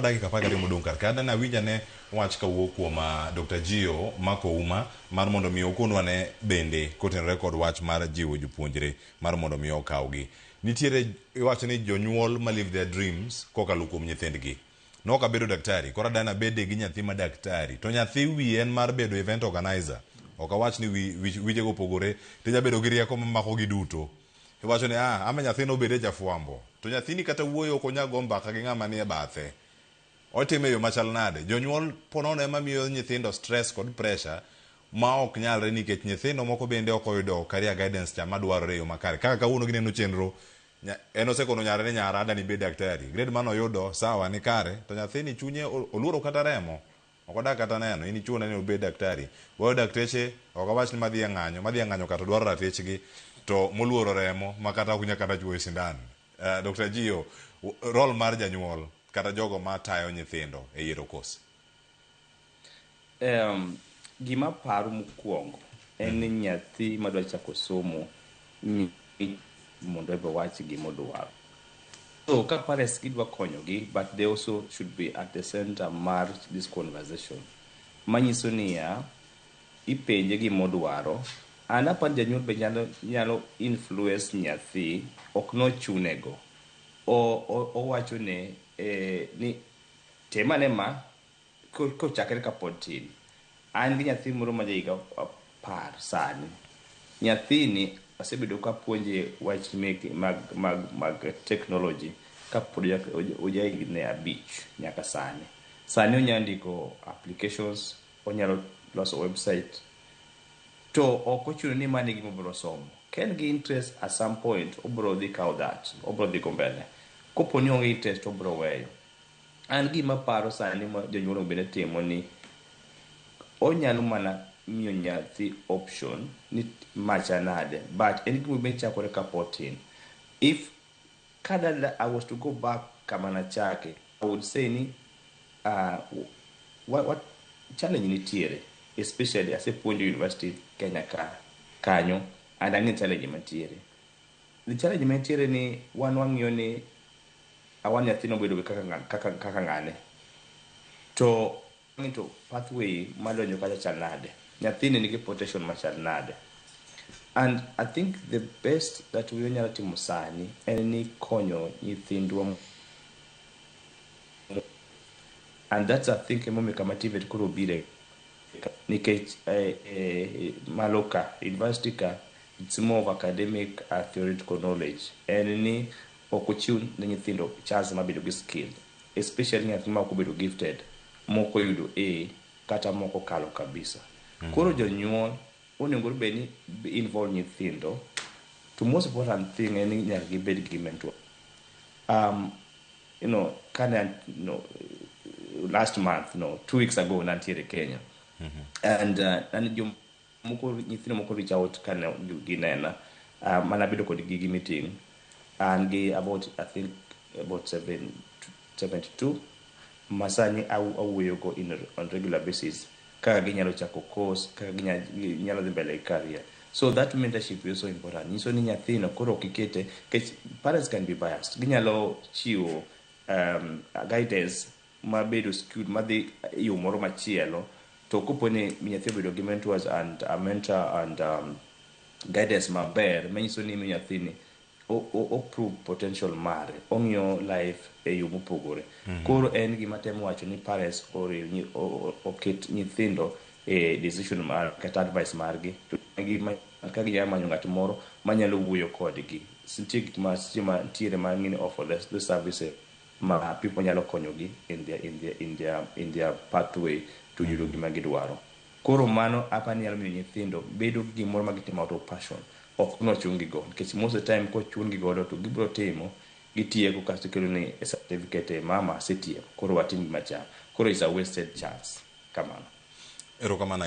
dakika 10 modong kar kada na winja ne wach kawuok kuom Dr. Gio Makouma mar mondo mi okonwa ne bende kotenore kod wach mar jiwo jopuonjre mar mondo mi okawgi. Nitiere iwacho ni jonyuol ma live their dreams kokalo kuom nyithindgi. Nok abedo daktari, kora dana bede gi nyathi ma daktari. To nyathi wiye en mar bedo event organizer. Ok awach ni wije go pogore, tinya bedo gi rieko mamako gi duto. Iwacho ni ama nyathino bede jafwambo. To nyathini kata wuoyo ok onyago mbaka gi ng'ama nie bathe. Otime yo machal nade. Jonyuol ponono ema miyo nyithindo stress kod pressure ma ok nyalre nikech nyithindo moko bende ok oyudo career guidance cha madwarore yo makare. Kaka kawuono gineno chenro en osekono nyare ni nyara adani bed daktari. Grade mano yudo sawa ni kare to nyathini chunye oluoro kata remo. Ok odak kata neno ini chuno ni obed daktari. Wayo dakteche ok awach ni madhi ng'anyo kata dwaro ratechgi to moluoro remo makata ok nyaka chuoyo sindan. Dr. Gio, role mar janyuol kata jogo ma tayo nyithindo e yiero kos. Gima paro mokwongo en ni nyathi madwa chako somo mondo ebe wach gimodwaro. So ka parents gidwa konyogi, but they also should be at the center mar this conversation. Manyiso niya, ipenje gimodwaro, an apani janyuol be nyalo influence nyathi, ok nochunego. Owacho ne ni temane ma kochakre kapod tin. An gi nyathi moro ma jahiga 10 sani. Nyathini asebedo ka puonje wach mag technology kapod ojahigni 5 nyaka sani. Sani onyalo ndiko applications, onyalo loso website. To ok ochuno ni mane gima obiro somo. Ken gi interest at some point, obiro dhi kaw that, obiro dhi go mbele. Kopo ni onge interest, obiro weyo. An gima paro sani ma jonyuol bende timo ni onyalo mana miyo nyathi option ni macha nade, but en gima bende chakore kapod tin. If I was to go back kama nachake, I would say ni what challenge nitiere, especially as a puonjo university Kenya kanyo, and ang'e challenge mantiere. The challenge mantiere ni wan wang'iyo ni awan nyathino bedo kaka ng'ane. To pathway madonjo kacha chal nade. Nyathini nigi potential machal nade. And I think the best that we nyalo timo sani en ni konyo nyithindwa. And that's I think emomiyo kama TVET koro bire nikech maloka university ka it's more of academic theoretical knowledge. En ni ok ochiw ne nyithindo chance mabedo gi skill, especially nyathi ma ok obedo gifted, moko yudo A kata moko kalo kabisa. Koro jonyuol onego bed ni involve nyithindo. The most important thing en ni nyaka gibed gi mentor. Last month, 2 weeks ago, nantiere Kenya. And nyithindo moko reach out kane ginena, manabedo kod gigi meeting, and about 72 masani awuoyo go on regular basis kaka ginyalo chako course, kaka ginyalo dhi mbele career. So that mentorship is so important. Niso ni nyathino koro kikete, parents can be biased. Ginyalo chiwo guidance mabedo skewed madhi yo moro machielo, to koponi nyathi bedo gi mentors and a mentor and guidance maber, manyiso ni nyathini o prove potential mare, ong'iyo life e yo mopogore. Koro en gima temo wacho ni parents oket nyithindo e decision mar kata advice margi, to ka ginyalo manyo ng'at moro manyalo wuoyo kodgi. Nitie gik ma ntiere mang'ini offer the services ma people nyalo konyogi in their pathway to yudo gima gidwaro. Koro mano apani nyalo miyo nyithindo bedo gi gimoro ma gitimo out of passion, ok nochungi go, nikech most of the time ko chungi godo to gibiro timo, gitieko kasto kelo ni certificate mama setieko, koro watim gima chal. Koro is a wasted chance. Kamano. Erokamano.